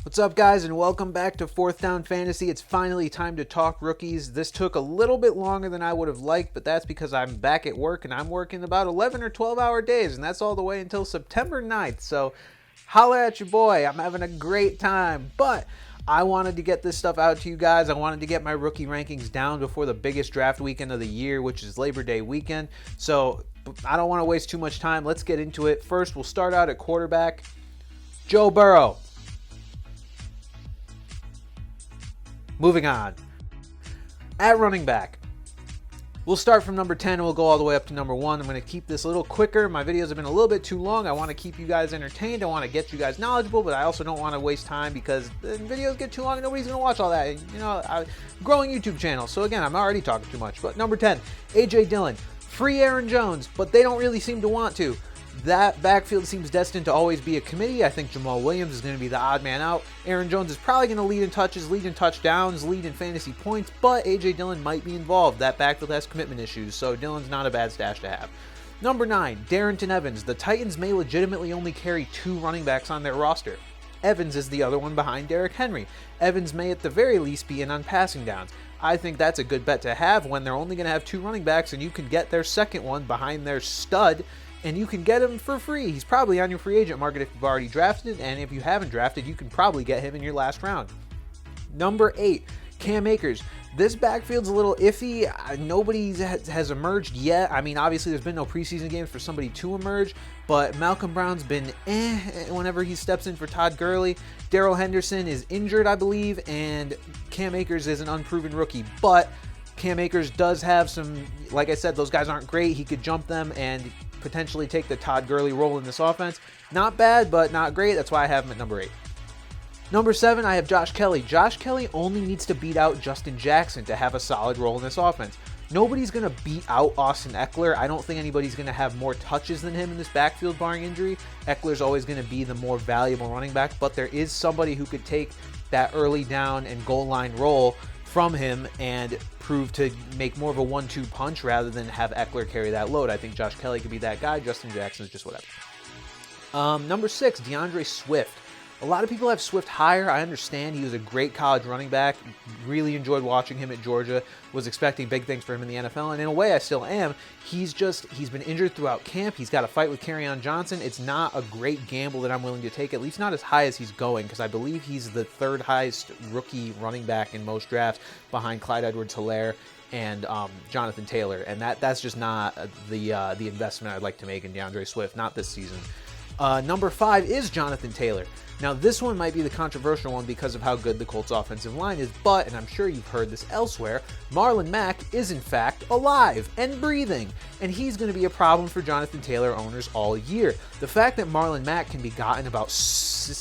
What's up, guys, and welcome back to Fourth Down Fantasy. It's finally time to talk rookies. This took a little bit longer than I would have liked, but that's because I'm back at work and I'm working about 11 or 12-hour days, and that's all the way until September 9th. So holla at your boy. I'm having a great time, but I wanted to get this stuff out to you guys. I wanted to get my rookie rankings down before the biggest draft weekend of the year, which is Labor Day weekend. So I don't want to waste too much time. Let's get into it. First, we'll start out at quarterback. Joe Burrow. Moving on. At running back, we'll start from number 10 and we'll go all the way up to number 1. I'm going to keep this a little quicker. My videos have been a little bit too long. I want to keep you guys entertained. I want to get you guys knowledgeable, but I also don't want to waste time because the videos get too long and nobody's going to watch all that. You know, I'm growing YouTube channel. So again, I'm already talking too much. But number 10, A.J. Dillon. Free Aaron Jones, but they don't really seem to want to. That backfield seems destined to always be a committee. I think Jamal Williams is going to be the odd man out. Aaron Jones is probably going to lead in touches, lead in touchdowns, lead in fantasy points, but A.J. Dillon might be involved. That backfield has commitment issues, so Dillon's not a bad stash to have. Number 9, Darrynton Evans. The Titans may legitimately only carry 2 running backs on their roster. Evans is the other one behind Derrick Henry. Evans may at the very least be in on passing downs. I think that's a good bet to have when they're only going to have 2 running backs and you can get their second one behind their stud, and you can get him for free. He's probably on your free agent market if you've already drafted, and if you haven't drafted, you can probably get him in your last round. Number 8, Cam Akers. This backfield's a little iffy. Nobody has emerged yet. I mean, obviously there's been no preseason games for somebody to emerge, but Malcolm Brown's been whenever he steps in for Todd Gurley. Darrell Henderson is injured, I believe, and Cam Akers is an unproven rookie, but Cam Akers does have some, like I said, those guys aren't great. He could jump them and potentially take the Todd Gurley role in this offense. Not bad, but not great. That's why I have him at number 8. Number 7, I have Josh Kelley. Josh Kelley only needs to beat out Justin Jackson to have a solid role in this offense. Nobody's going to beat out Austin Eckler. I don't think anybody's going to have more touches than him in this backfield barring injury. Eckler's always going to be the more valuable running back, but there is somebody who could take that early down and goal line role from him and prove to make more of a 1-2 punch rather than have Eckler carry that load. I think Josh Kelley could be that guy. Justin Jackson's just whatever. Number 6, DeAndre Swift. A lot of people have Swift higher. I understand. He was a great college running back. Really enjoyed watching him at Georgia. Was expecting big things for him in the NFL, and in a way I still am. He's been injured throughout camp. He's got a fight with Kerryon Johnson. It's not a great gamble that I'm willing to take, at least not as high as he's going, because I believe he's the 3rd highest rookie running back in most drafts behind Clyde Edwards-Helaire and Jonathan Taylor, and that's just not the investment I'd like to make in DeAndre Swift, not this season. Number 5 is Jonathan Taylor. Now, this one might be the controversial one because of how good the Colts offensive line is, but, and I'm sure you've heard this elsewhere, Marlon Mack is in fact alive and breathing, and he's going to be a problem for Jonathan Taylor owners all year. The fact that Marlon Mack can be gotten about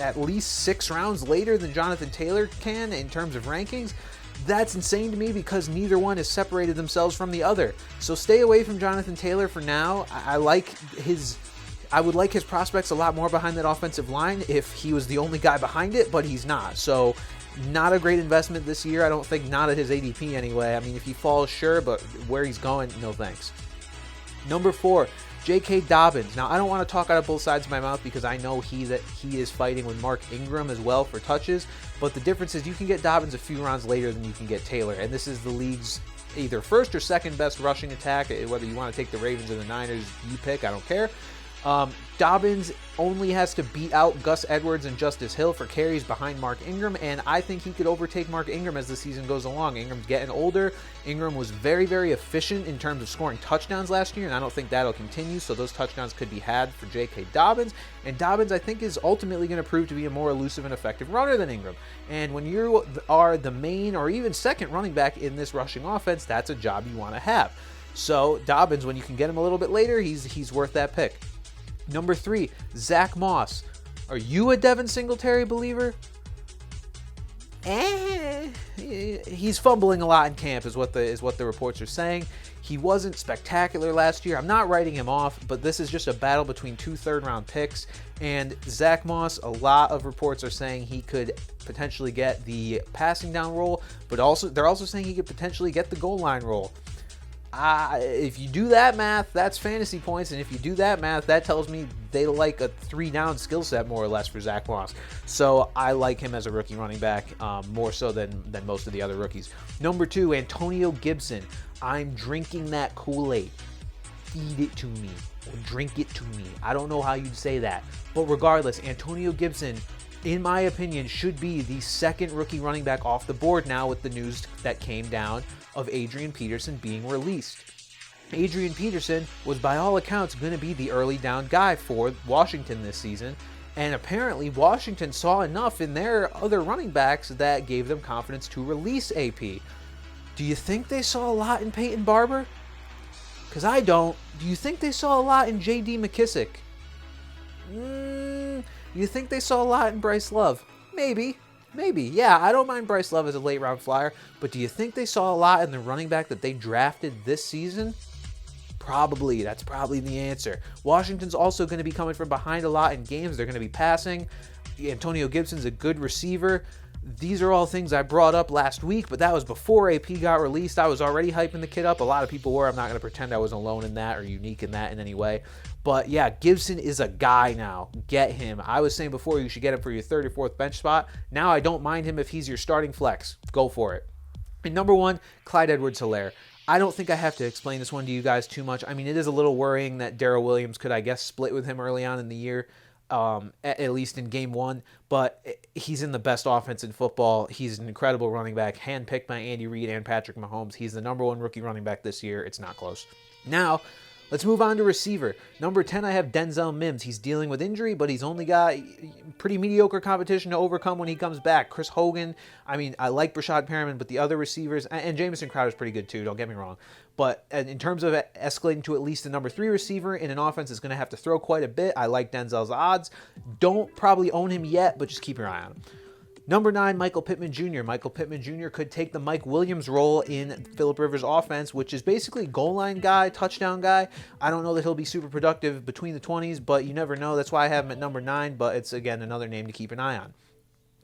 at least 6 rounds later than Jonathan Taylor can in terms of rankings, that's insane to me because neither one has separated themselves from the other. So stay away from Jonathan Taylor for now. I would like his prospects a lot more behind that offensive line if he was the only guy behind it, but he's not. So not a great investment this year. I don't think, not at his ADP anyway. I mean, if he falls, sure, but where he's going, no thanks. Number 4, J.K. Dobbins. Now, I don't want to talk out of both sides of my mouth because I know he is fighting with Mark Ingram as well for touches, but the difference is you can get Dobbins a few rounds later than you can get Taylor, and this is the league's either first or second best rushing attack. Whether you want to take the Ravens or the Niners, you pick, I don't care. Dobbins only has to beat out Gus Edwards and Justice Hill for carries behind Mark Ingram, and I think he could overtake Mark Ingram as the season goes along. Ingram's getting older. Ingram was very, very efficient in terms of scoring touchdowns last year, and I don't think that'll continue, so those touchdowns could be had for J.K. Dobbins, and Dobbins, I think, is ultimately going to prove to be a more elusive and effective runner than Ingram, and when you are the main or even second running back in this rushing offense, that's a job you want to have. So Dobbins, when you can get him a little bit later, he's worth that pick. Number 3, Zach Moss. Are you a Devin Singletary believer? He's fumbling a lot in camp is what the reports are saying. He wasn't spectacular last year. I'm not writing him off, but this is just a battle between 2 third-round picks. And Zach Moss, a lot of reports are saying he could potentially get the passing down role, but they're also saying he could potentially get the goal line role. If you do that math, that's fantasy points, and if you do that math, that tells me they like a 3-down skill set more or less for Zach Moss. So I like him as a rookie running back more so than most of the other rookies. Number 2, Antonio Gibson. I'm drinking that Kool-Aid. Feed it to me, or drink it to me. I don't know how you'd say that, but regardless, Antonio Gibson, in my opinion, should be the second rookie running back off the board now with the news that came down of Adrian Peterson being released. Adrian Peterson was by all accounts going to be the early down guy for Washington this season, and apparently Washington saw enough in their other running backs that gave them confidence to release AP. Do you think they saw a lot in Peyton Barber? Because I don't. Do you think they saw a lot in J.D. McKissick? You think they saw a lot in Bryce Love? Maybe. Yeah, I don't mind Bryce Love as a late round flyer, but do you think they saw a lot in the running back that they drafted this season? Probably. That's probably the answer. Washington's also going to be coming from behind a lot in games. They're going to be passing. Antonio Gibson's a good receiver. These are all things I brought up last week, but that was before AP got released. I was already hyping the kid up. A lot of people were. I'm not going to pretend I was alone in that or unique in that in any way. But yeah, Gibson is a guy now. Get him. I was saying before you should get him for your 3rd or 4th bench spot. Now I don't mind him if he's your starting flex. Go for it. And number 1, Clyde Edwards-Helaire. I don't think I have to explain this one to you guys too much. I mean, it is a little worrying that Darrell Williams could, I guess, split with him early on in the year. At least in game 1, but he's in the best offense in football. He's an incredible running back, handpicked by Andy Reid and Patrick Mahomes. He's the number 1 rookie running back this year. It's not close. Now, let's move on to receiver. Number 10, I have DENZEL MIMS. He's dealing with injury, but he's only got pretty mediocre competition to overcome when he comes back. Chris Hogan, I mean, I like Brashad Perriman, but the other receivers, and Jamison Crowder's pretty good too, don't get me wrong. But in terms of escalating to at least the number 3 receiver in an offense that's going to have to throw quite a bit, I like Denzel's odds. Don't probably own him yet, but just keep your eye on him. Number 9, Michael Pittman Jr. Michael Pittman Jr. could take the Mike Williams role in Phillip Rivers' offense, which is basically goal line guy, touchdown guy. I don't know that he'll be super productive between the 20s, but you never know. That's why I have him at number 9, but it's, again, another name to keep an eye on.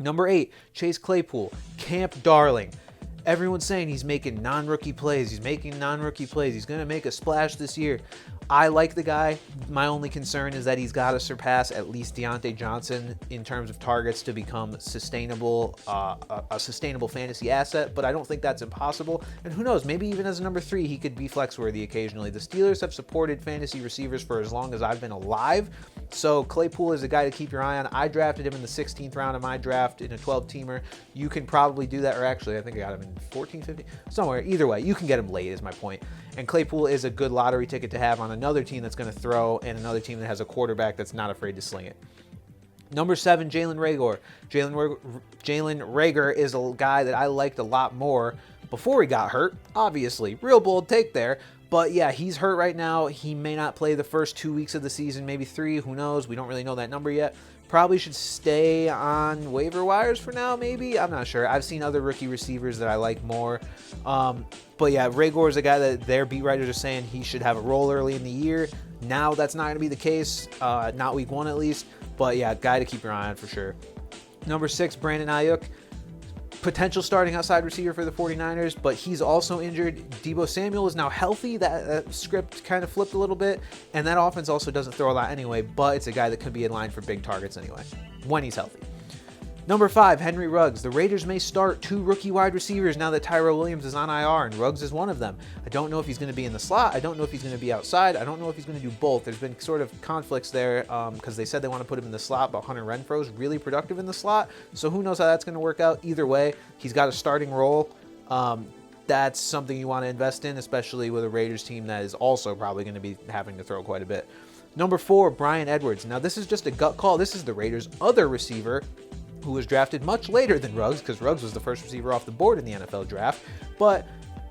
Number 8, Chase Claypool, camp darling. Everyone's saying he's making non-rookie plays. He's making non-rookie plays. He's going to make a splash this year. I like the guy. My only concern is that he's got to surpass at least Deontay Johnson in terms of targets to become sustainable, a sustainable fantasy asset, but I don't think that's impossible. And who knows, maybe even as a number 3, he could be flex-worthy occasionally. The Steelers have supported fantasy receivers for as long as I've been alive, so Claypool is a guy to keep your eye on. I drafted him in the 16th round of my draft in a 12-teamer. You can probably do that, or actually, I think I got him in 14, 15, somewhere. Either way, you can get him late is my point. And Claypool is a good lottery ticket to have on another team that's going to throw and another team that has a quarterback that's not afraid to sling it. Number 7, Jalen REAGOR. Jalen REAGOR is a guy that I liked a lot more before he got hurt, obviously. Real bold take there. But yeah, he's hurt right now. He may not play the first 2 weeks of the season, maybe 3. Who knows? We don't really know that number yet. Probably should stay on waiver wires for now, maybe. I'm not sure. I've seen other rookie receivers that I like more. But yeah, REAGOR is a guy that their beat writers are saying he should have a role early in the year. Now that's not going to be the case, not week 1 at least. But yeah, guy to keep your eye on for sure. Number 6, Brandon AIYUK. Potential starting outside receiver for the 49ers, but he's also injured. Deebo Samuel is now healthy. That script kind of flipped a little bit, and that offense also doesn't throw a lot anyway, but it's a guy that could be in line for big targets anyway, when he's healthy. Number 5, Henry Ruggs. The Raiders may start 2 rookie wide receivers now that Tyrell Williams is on IR, and Ruggs is one of them. I don't know if he's going to be in the slot. I don't know if he's going to be outside. I don't know if he's going to do both. There's been sort of conflicts there because they said they want to put him in the slot, but Hunter Renfro's really productive in the slot, so who knows how that's going to work out. Either way, he's got a starting role. That's something you want to invest in, especially with a Raiders team that is also probably going to be having to throw quite a bit. Number 4, Bryan Edwards. Now, this is just a gut call. This is the Raiders' other receiver, who was drafted much later than Ruggs, because Ruggs was the first receiver off the board in the NFL draft, but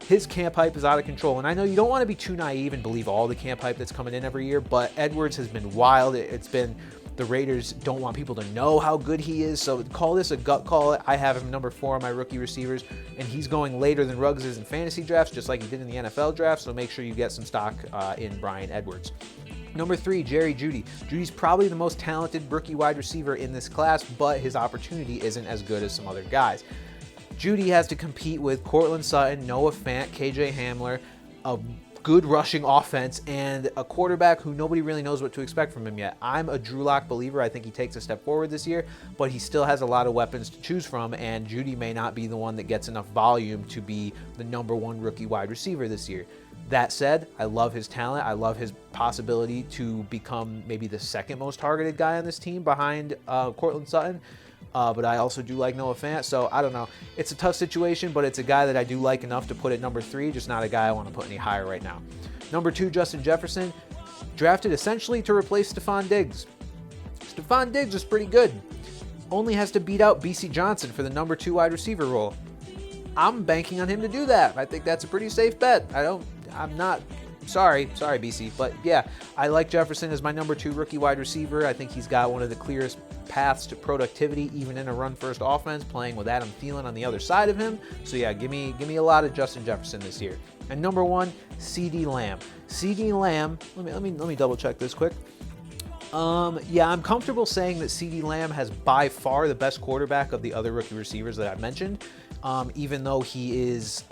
his camp hype is out of control. And I know you don't want to be too naive and believe all the camp hype that's coming in every year, but Edwards has been wild. It's been, the Raiders don't want people to know how good he is, so call this a gut call. I have him number 4 on my rookie receivers, and he's going later than Ruggs is in fantasy drafts, just like he did in the NFL draft, so make sure you get some stock in Bryan Edwards. Number 3, Jerry Jeudy. Jeudy's probably the most talented rookie wide receiver in this class, but his opportunity isn't as good as some other guys. Jeudy has to compete with Courtland Sutton, Noah Fant, KJ Hamler, a good rushing offense and a quarterback who nobody really knows what to expect from him yet. I'm a Drew Lock believer. I think he takes a step forward this year, but he still has a lot of weapons to choose from, and Jeudy may not be the one that gets enough volume to be the #1 rookie wide receiver this year. That said, I love his talent. I love his possibility to become maybe the second most targeted guy on this team behind Courtland Sutton. But I also do like Noah Fant, so I don't know. It's a tough situation, but it's a guy that I do like enough to put at #3, just not a guy I want to put any higher right now. #2, Justin Jefferson, drafted essentially to replace Stephon Diggs. Stephon Diggs is pretty good. Only has to beat out BC Johnson for the #2 wide receiver role. I'm banking on him to do that. I think that's a pretty safe bet. Sorry BC, but yeah, I like Jefferson as my #2 rookie wide receiver. I think he's got one of the clearest paths to productivity, even in a run-first offense, playing with Adam Thielen on the other side of him. So yeah, give me a lot of Justin Jefferson this year. And #1, CeeDee Lamb. CeeDee Lamb. Let me double check this quick. Yeah, I'm comfortable saying that CeeDee Lamb has by far the best quarterback of the other rookie receivers that I mentioned, even though he is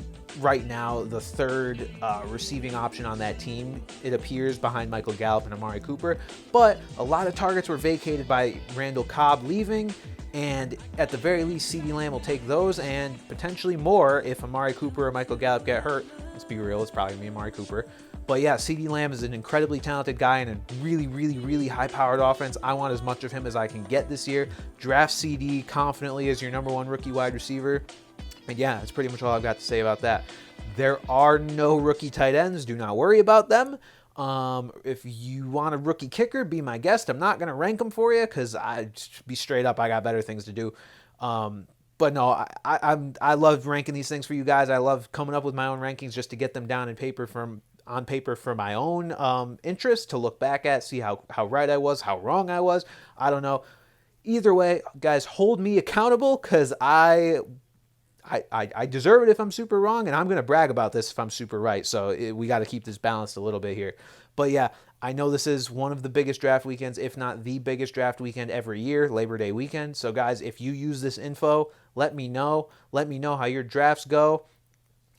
right now the third receiving option on that team, it appears, behind Michael Gallup and Amari Cooper. But a lot of targets were vacated by Randall Cobb leaving, and at the very least, CeeDee Lamb will take those and potentially more if Amari Cooper or Michael Gallup get hurt. Let's be real, it's probably going to be Amari Cooper. But yeah, CeeDee Lamb is an incredibly talented guy in a really high-powered offense. I want as much of him as I can get this year. Draft CD confidently as your #1 rookie wide receiver. And yeah, that's pretty much all I've got to say about that. There are no rookie tight ends. Do not worry about them. If you want a rookie kicker, be my guest. I'm not going to rank them for you because I be straight up, I got better things to do. But no, I love ranking these things for you guys. I love coming up with my own rankings just to get them down on paper for my own interest, to look back at, see how right I was, how wrong I was. I don't know. Either way, guys, hold me accountable because I deserve it if I'm super wrong, and I'm going to brag about this if I'm super right. So we got to keep this balanced a little bit here. But yeah, I know this is one of the biggest draft weekends, if not the biggest draft weekend every year, Labor Day weekend. So guys, if you use this info, let me know. Let me know how your drafts go.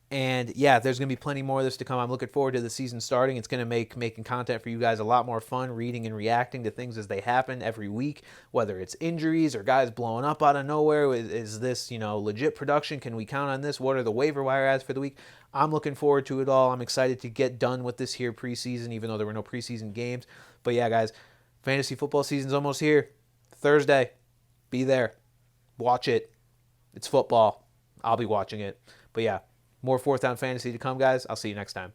And yeah, there's going to be plenty more of this to come. I'm looking forward to the season starting. It's going to make making content for you guys a lot more fun, reading and reacting to things as they happen every week, whether it's injuries or guys blowing up out of nowhere. Is this, legit production? Can we count on this? What are the waiver wire ads for the week? I'm looking forward to it all. I'm excited to get done with this here preseason, even though there were no preseason games. But yeah, guys, fantasy football season's almost here. Thursday, be there. Watch it. It's football. I'll be watching it. But yeah, more Fourth Down Fantasy to come, guys. I'll see you next time.